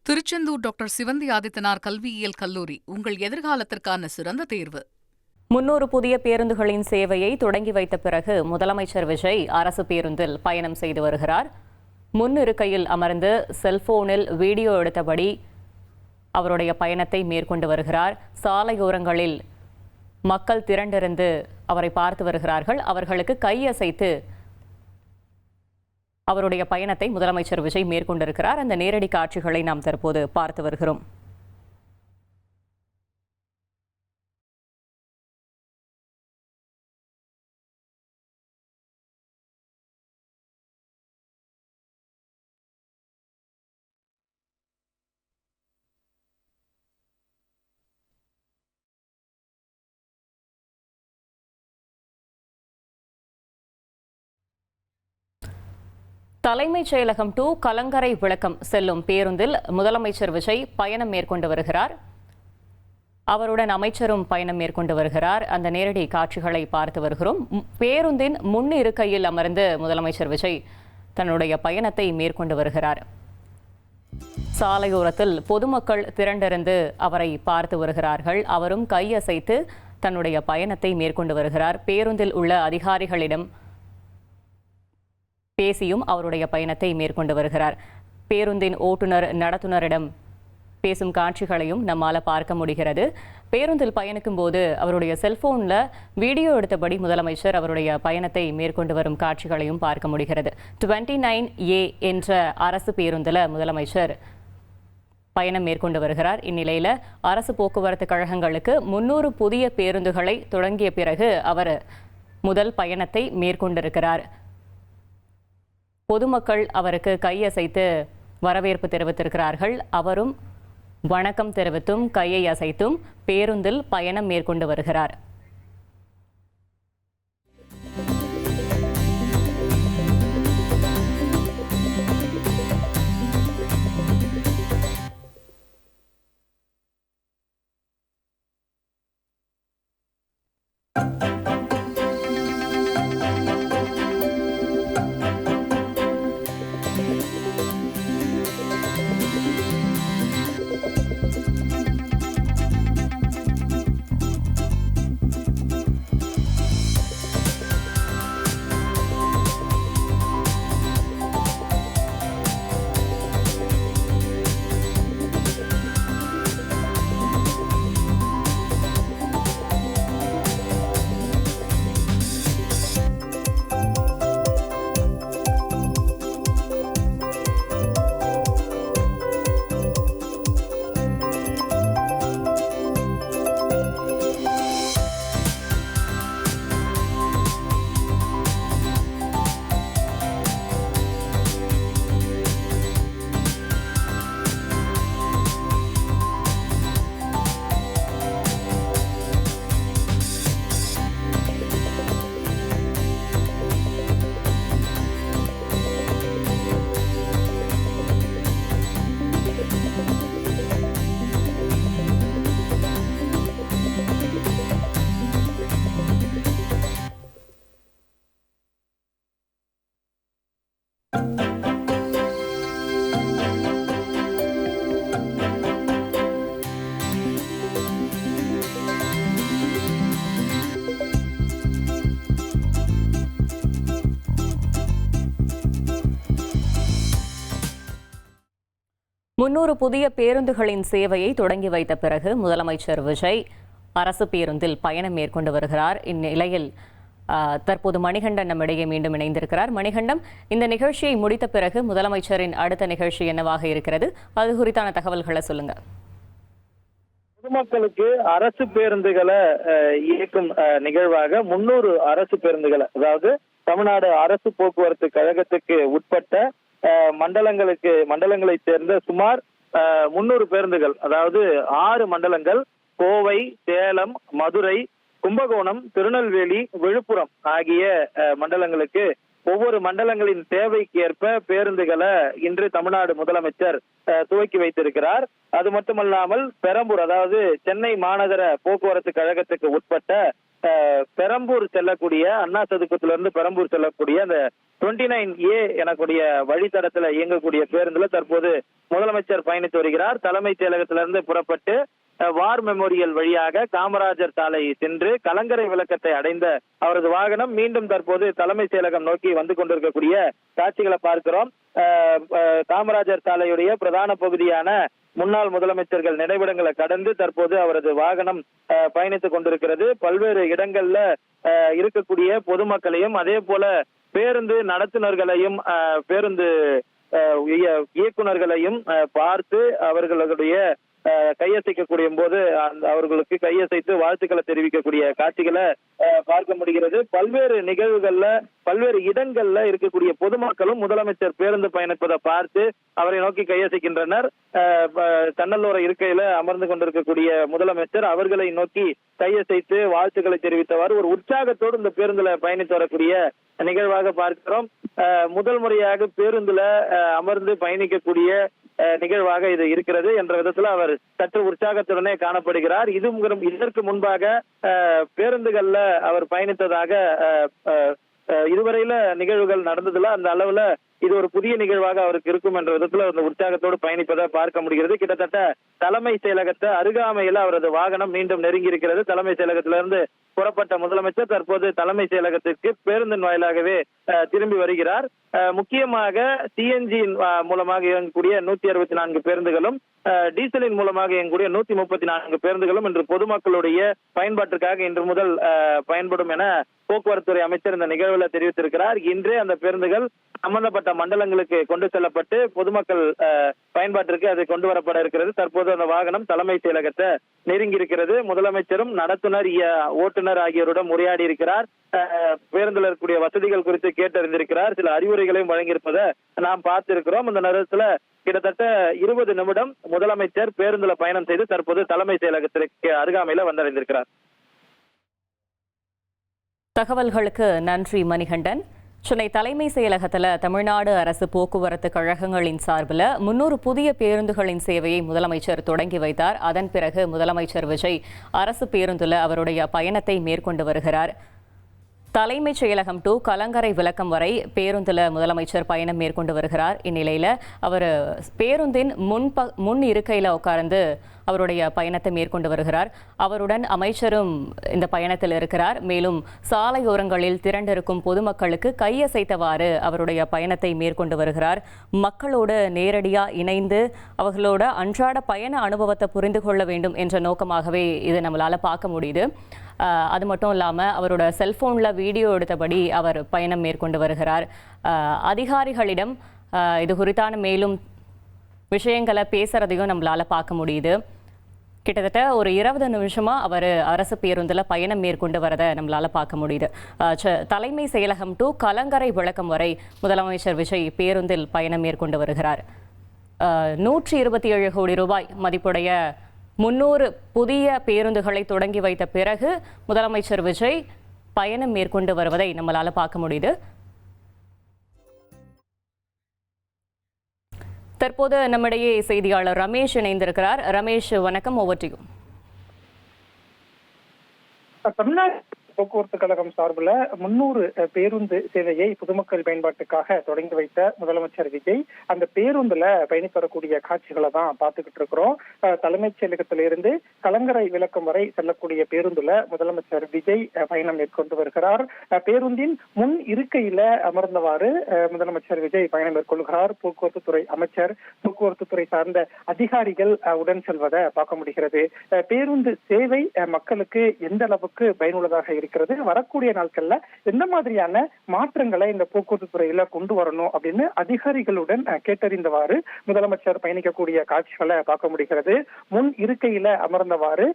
Tiruchendur doctor Sivanthi Adithanar கல்வியியல் கல்லூரி உங்கள் எதிர்காலத்திற்கான சிறந்த தேர்வு. 300 புதிய பேருந்துகளின் சேவையை தொடங்கி வைத்த பிறகு முதலமைச்சர் விஜய் அரசு பேருந்தில் பயணம் செய்து வருகிறார். முன் இருக்கையில் அமர்ந்து செல்போனில் வீடியோ எடுத்தபடி அவருடைய பயணத்தை மேற்கொண்டு வருகிறார். சாலையோரங்களில் மக்கள் திரண்டிருந்து அவரை பார்த்து வருகிறார்கள். அவர்களுக்கு கையசைத்து அவருடைய பயணத்தை முதலமைச்சர் விஜய் மேற்கொண்டிருக்கிறார். அந்த நேரடி காட்சிகளை நாம் தற்போது பார்த்து வருகிறோம். தலைமைச் செயலகம் டு கலங்கரை விளக்கம் செல்லும் பேருந்தில் முதலமைச்சர் விஜய் பயணம் மேற்கொண்டு வருகிறார். அவருடன் அமைச்சரும் பயணம் மேற்கொண்டு வருகிறார். அந்த நேரடி காட்சிகளை பார்த்து வருகிறோம். பேருந்தின் முன் இருக்கையில் அமர்ந்து முதலமைச்சர் விஜய் தன்னுடைய பயணத்தை மேற்கொண்டு வருகிறார். சாலையோரத்தில் பொதுமக்கள் திரண்டிருந்து அவரை பார்த்து வருகிறார்கள். அவரும் கையசைத்து தன்னுடைய பயணத்தை மேற்கொண்டு வருகிறார். பேருந்தில் உள்ள அதிகாரிகளிடம் பேசியும் அவருடைய பயணத்தை மேற்கொண்டு வருகிறார். பேருந்தின் ஓட்டுநர் நடத்துனரிடம் பேசும் காட்சிகளையும் நம்மால் பார்க்க முடிகிறது. பேருந்தில் பயணிக்கும் போது அவருடைய செல்போனில் வீடியோ எடுத்தபடி முதலமைச்சர் அவருடைய பயணத்தை மேற்கொண்டு வரும் காட்சிகளையும் பார்க்க முடிகிறது. 29A என்ற அரசு பேருந்தில் முதலமைச்சர் பயணம் மேற்கொண்டு வருகிறார். இந்நிலையில் அரசு போக்குவரத்து கழகங்களுக்கு 300 புதிய பேருந்துகளை தொடங்கிய பிறகு அவர் முதல் பயணத்தை மேற்கொண்டிருக்கிறார். பொதுமக்கள் அவருக்கு கையசைத்து வரவேற்பு தெரிவித்திருக்கிறார்கள். அவரும் வணக்கம் தெரிவித்தும் கையை அசைத்தும் பேருந்தில் பயணம் மேற்கொண்டு வருகிறார். முன்னூறு புதிய பேருந்துகளின் சேவையை தொடங்கி வைத்த பிறகு முதலமைச்சர் விஜய் அரசு பேருந்தில் பயணம் மேற்கொண்டு வருகிறார். இந்நிலையில் தற்போது மணிகண்டன் நம்மிடையே மீண்டும் இணைந்திருக்கிறார். மணிகண்டம், இந்த நிகழ்ச்சியை முடித்த பிறகு முதலமைச்சரின் அடுத்த நிகழ்ச்சி என்னவாக இருக்கிறது? அது குறித்தான தகவல்களை சொல்லுங்க. பொதுமக்களுக்கு அரசு பேருந்துகளை இயக்கும் நிகழ்வாக 300 அரசு பேருந்துகளை, அதாவது தமிழ்நாடு அரசு போக்குவரத்து கழகத்துக்கு உட்பட்ட மண்டலங்களை சேர்ந்த சுமார் 300 பேருந்துகள், அதாவது 6 மண்டலங்கள், கோவை, சேலம், மதுரை, கும்பகோணம், திருநெல்வேலி, விழுப்புரம் ஆகிய மண்டலங்களுக்கு ஒவ்வொரு மண்டலங்களின் தேவைக்கு ஏற்ப பேருந்துகளை இன்று தமிழ்நாடு முதலமைச்சர் துவக்கி வைத்திருக்கிறார். அது மட்டுமல்லாமல் பெரம்பூர், அதாவது சென்னை மாநகர போக்குவரத்து கழகத்துக்கு உட்பட்ட பெரம்பூர் செல்லக்கூடிய அண்ணா சதுக்கத்திலிருந்து பெரம்பூர் செல்லக்கூடிய அந்த 29A எனக்கூடிய வழித்தடத்துல இயங்கக்கூடிய பேருந்துல தற்போது முதலமைச்சர் பயணித்து வருகிறார். தலைமைச் செயலகத்திலிருந்து புறப்பட்டு வார் மெமோரியல் வழியாக காமராஜர் சாலை சென்று கலங்கரை விளக்கத்தை அடைந்த அவரது வாகனம் மீண்டும் தற்போது தலைமைச் செயலகம் நோக்கி வந்து கொண்டிருக்கக்கூடிய காட்சிகளை பார்க்கிறோம். காமராஜர் சாலையுடைய பிரதான பகுதியான முன்னாள் முதலமைச்சர்கள் நினைவிடங்களை கடந்து தற்போது அவரது வாகனம் பயணித்துக் கொண்டிருக்கிறது. பல்வேறு இடங்கள்ல இருக்கக்கூடிய பொதுமக்களையும் அதே போல பேருந்து நடத்துனர்களையும் பேருந்து இயக்குநர்களையும் பார்த்து அவர்களுடைய கையசைக்கக்கூடிய போது அவர்களுக்கு கையசைத்து வாழ்த்துக்களை தெரிவிக்கக்கூடிய காட்சிகளை பார்க்க முடிகிறது. பல்வேறு நிகழ்வுகள்ல பல்வேறு இடங்கள்ல இருக்கக்கூடிய பொதுமக்களும் முதலமைச்சர் பேருந்து பயணிப்பதை பார்த்து அவரை நோக்கி கையசைக்கின்றனர். தன்னலோர இருக்கையில அமர்ந்து கொண்டிருக்கக்கூடிய முதலமைச்சர் அவர்களை நோக்கி கையசைத்து வாழ்த்துக்களை தெரிவித்தவாறு ஒரு உற்சாகத்தோடு இந்த பேருந்துல பயணித்து வரக்கூடிய நிகழ்வாக பார்க்கிறோம். முதல் முறையாக பேருந்துல அமர்ந்து பயணிக்கக்கூடிய நிகழ்வாக இது இருக்கிறது என்ற விதத்துல அவர் சற்று உற்சாகத்துடனே காணப்படுகிறார். இதற்கு முன்பாக பேருந்துகள்ல அவர் பயணித்ததாக இதுவரையில நிகழ்வுகள் நடந்ததுல அந்த அளவுல இது ஒரு புதிய நிகழ்வாக அவருக்கு இருக்கும் என்ற விதத்துல அந்த உற்சாகத்தோடு பயணிப்பதை பார்க்க முடிகிறது. கிட்டத்தட்ட தலைமை செயலகத்தை அருகாமையில அவரது வாகனம் மீண்டும் நெருங்கி இருக்கிறது. தலைமை செயலகத்திலிருந்து புறப்பட்ட முதலமைச்சர் தற்போது தலைமை செயலகத்திற்கு பேருந்தின் வாயிலாகவே திரும்பி வருகிறார். முக்கியமாக சிஎன்ஜி மூலமாக இயங்கக்கூடிய 164 பேருந்துகளும் டீசலின் மூலமாக இயங்கக்கூடிய 134 பேருந்துகளும் இன்று பொதுமக்களுடைய பயன்பாட்டிற்காக இன்று முதல் பயன்படும் என போக்குவரத்துறை அமைச்சர் இந்த நிகழ்வுல தெரிவித்திருக்கிறார். இன்றே அந்த பேருந்துகள் சம்பந்தப்பட்ட மண்டலங்களுக்கு கொண்டு செல்லப்பட்டு பொதுமக்கள் பயன்பாட்டிற்கு அது கொண்டு வரப்பட இருக்கிறது. தற்போது அந்த வாகனம் தலைமை செயலகத்தை நெருங்கி இருக்கிறது. முதலமைச்சரும் நடத்துனர் ஓட்டுநர் ஆகியோருடன் உரையாடி இருக்கிறார். பேருந்தில் இருக்கக்கூடிய வசதிகள் குறித்து கேட்டறிந்திருக்கிறார். சில அறிவுரைகளையும் வழங்கியிருப்பதை நாம் பார்த்திருக்கிறோம். இந்த நேரத்துல கிட்டத்தட்ட 20 நிமிடம் முதலமைச்சர் பேருந்துல பயணம் செய்து தற்போது தலைமை செயலகத்திற்கு அருகாமையில வந்தடைந்திருக்கிறார். தகவல்களுக்கு நன்றி மணிகண்டன். சென்னை தலைமை செயலகத்தில் தமிழ்நாடு அரசு போக்குவரத்து கழகங்களின் சார்பில் 300 புதிய பேருந்துகளின் சேவையை முதலமைச்சர் தொடங்கி வைத்தார். அதன் பிறகு முதலமைச்சர் விஜய் அரசு பேருந்தில் அவருடைய பயணத்தை மேற்கொண்டு வருகிறார். தலைமைச் செயலகம் டு கலங்கரை விளக்கம் வரை பேருந்தில் முதலமைச்சர் பயணம் மேற்கொண்டு வருகிறார். இந்நிலையில் அவர் பேருந்தின் முன் இருக்கையில் உட்கார்ந்து அவருடைய பயணத்தை மேற்கொண்டு வருகிறார். அவருடன் அமைச்சரும் இந்த பயணத்தில் இருக்கிறார். மேலும் சாலையோரங்களில் திரண்டிருக்கும் பொதுமக்களுக்கு கையசைத்தவாறு அவருடைய பயணத்தை மேற்கொண்டு வருகிறார். மக்களோடு நேரடியாக இணைந்து அவர்களோட அன்றாட பயண அனுபவத்தை புரிந்து கொள்ள வேண்டும் என்ற நோக்கமாகவே இது நம்மளால் பார்க்க முடியுது. அது மட்டும் இல்லாமல் அவரோட செல்போனில் வீடியோ எடுத்தபடி அவர் பயணம் மேற்கொண்டு வருகிறார். அதிகாரிகளிடம் இது குறித்தான மேலும் விஷயங்களை பேசுறதையும் நம்மளால் பார்க்க முடியுது. கிட்டத்தட்ட ஒரு 20 நிமிஷமாக அவர் அரசு பேருந்தில் பயணம் மேற்கொண்டு வரதை நம்மளால் பார்க்க முடியுது. தலைமை செயலகம் டு கலங்கரை விளக்கம் வரை முதலமைச்சர் விஜய் பேருந்தில் பயணம் மேற்கொண்டு வருகிறார். 127 கோடி ரூபாய் மதிப்புடைய 300 புதிய பேருந்துகளை தொடங்கி வைத்த பிறகு முதலமைச்சர் விஜய் பயணம் மேற்கொண்டு வருவதை நம்மளால் பார்க்க முடியுது. தற்போது நம்மிடையே செய்தியாளர் ரமேஷ் இணைந்திருக்கிறார். ரமேஷ், வணக்கம். Over to you. தமிழ்நாடு போக்குவரத்து கழகம் சார்பில் 300 பேருந்து சேவையை பொதுமக்கள் பயன்பாட்டுக்காக தொடங்கி வைத்த முதலமைச்சர் விஜய் அந்த பேருந்துல பயணித்து வரக்கூடிய காட்சிகளை தான் பார்த்துக்கிட்டு இருக்கிறோம். தலைமைச் செயலகத்திலிருந்து கலங்கரை விளக்கம் வரை செல்லக்கூடிய பேருந்துல முதலமைச்சர் விஜய் பயணம் மேற்கொண்டு வருகிறார். பேருந்தின் முன் இருக்கையில அமர்ந்தவாறு முதலமைச்சர் விஜய் பயணம் மேற்கொள்கிறார். போக்குவரத்து துறை அமைச்சர், போக்குவரத்து துறை சார்ந்த அதிகாரிகள் உடன் செல்வதை பார்க்க முடிகிறது. பேருந்து சேவை மக்களுக்கு எந்த அளவுக்கு பயனுள்ளதாக இருக்கிறது, வரக்கூடிய நாட்கள்ல எந்த மாதிரியான மாற்றங்களை இந்த போக்குவரத்து துறையில கொண்டு வரணும் அப்படின்னு அதிகாரிகளுடன் கேட்டறிந்தவாறு முதலமைச்சர் பயணிக்கக்கூடிய காட்சிகளை பார்க்க முடிகிறது. முன் இருக்கையில அமர்ந்தவாறு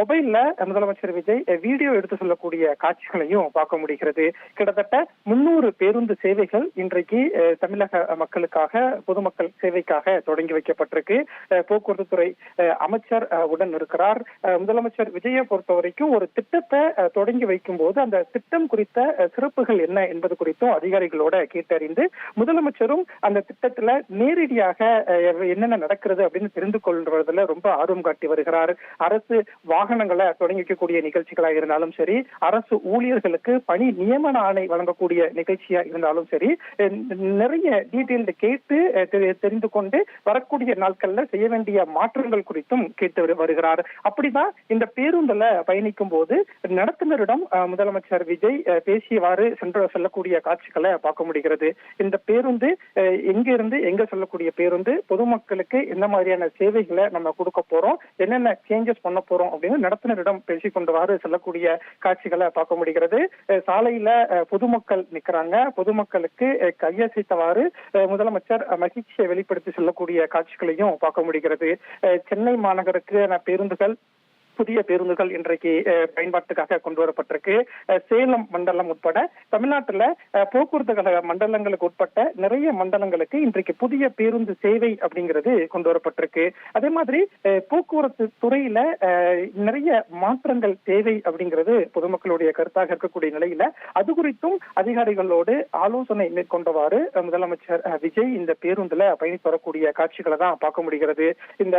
மொபைல்ல முதலமைச்சர் விஜய் வீடியோ எடுத்து சொல்லக்கூடிய காட்சிகளையும் பார்க்க முடிகிறது. கிட்டத்தட்ட 300 பேருந்து சேவைகள் இன்றைக்கு தமிழக மக்களுக்காக, பொதுமக்கள் சேவைக்காக தொடங்கி வைக்கப்பட்டிருக்கு. போக்குவரத்து துறை அமைச்சர் உடன் இருக்கிறார். முதலமைச்சர் விஜயை பொறுத்த வரைக்கும் ஒரு திட்டத்தை தொடங்கி வைக்கும் போது அந்த திட்டம் குறித்த சிறப்புகள் என்ன என்பது குறித்தும் அதிகாரிகளோட கேட்டறிந்து முதலமைச்சரும் அந்த திட்டத்துல நேரடியாக என்னென்ன நடக்கிறது அப்படின்னு தெரிந்து கொள்வதில் ரொம்ப ஆர்வம் காட்டி வருகிறார். அரசு வாகனங்களை தொடங்கி வைக்கக்கூடிய நிகழ்ச்சிகளாக இருந்தாலும் சரி, அரசு ஊழியர்களுக்கு பணி நியமன ஆணை வழங்கக்கூடிய நிகழ்ச்சியா இருந்தாலும் சரி, நிறைய டீட்டெயில் கேட்டு தெரிந்து கொண்டு வரக்கூடிய நாட்கள்ல செய்ய வேண்டிய மாற்றங்கள் குறித்தும் கேட்டு வருகிறார். அப்படிதான் இந்த பேருந்துல பயணிக்கும் போது நடத்துனரிடம் முதலமைச்சர் விஜய் பேசியவாறு செல்லக்கூடிய காட்சிகளை பார்க்க முடிகிறது. இந்த பேருந்து எங்க இருந்து எங்க செல்லக்கூடிய பேருந்து, பொதுமக்களுக்கு எந்த மாதிரியான சேவைகளை நம்ம கொடுக்க போறோம், என்னென்ன சேஞ்சஸ் பண்ண போறோம் அப்படின்னு நடத்துனரிடம் பேசிக்கொண்டவாறு செல்லக்கூடிய காட்சிகளை பார்க்க முடிகிறது. சாலையில பொதுமக்கள் நிற்கிறாங்க. பொதுமக்களுக்கு கையசைத்தவாறு முதலமைச்சர் மகிழ்ச்சியை வெளிப்படுத்தி செல்லக்கூடிய காட்சிகளையும் பார்க்க முடிகிறது. சென்னை மாநகருக்கு பேருந்துகள், புதிய பேருந்துகள் இன்றைக்கு பயன்பாட்டுக்காக கொண்டு வரப்பட்டிருக்கு. சேலம் மண்டலம் உட்பட தமிழ்நாட்டுல போக்குவரத்து கழக மண்டலங்களுக்கு உட்பட்ட நிறைய மண்டலங்களுக்கு இன்றைக்கு புதிய பேருந்து சேவை அப்படிங்கிறது கொண்டு வரப்பட்டிருக்கு. அதே மாதிரி போக்குவரத்து துறையில நிறைய மாற்றங்கள் தேவை அப்படிங்கிறது பொதுமக்களுடைய கருத்தாக இருக்கக்கூடிய நிலையில அது குறித்தும் அதிகாரிகளோடு ஆலோசனை மேற்கொண்டவாறு முதலமைச்சர் விஜய் இந்த பேருந்துல பயணித்து வரக்கூடிய காட்சிகளை தான் பார்க்க முடிகிறது. இந்த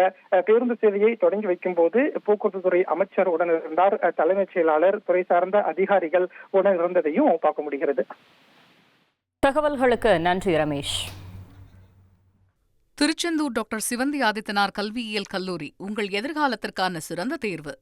பேருந்து சேவையை தொடங்கி வைக்கும் போது போக்குவரத்து துறை அமைச்சர் உடன் இருந்தார், தலைமைச் செயலாளர், துறை சார்ந்த அதிகாரிகள் உடன் இருந்ததையும் பார்க்க முடிகிறது. தகவல்களுக்கு நன்றி ரமேஷ். திருச்செந்தூர் டாக்டர் சிவந்தி ஆதித்தனார் கல்வியியல் கல்லூரி உங்கள் எதிர்காலத்திற்கான சிறந்த தேர்வு.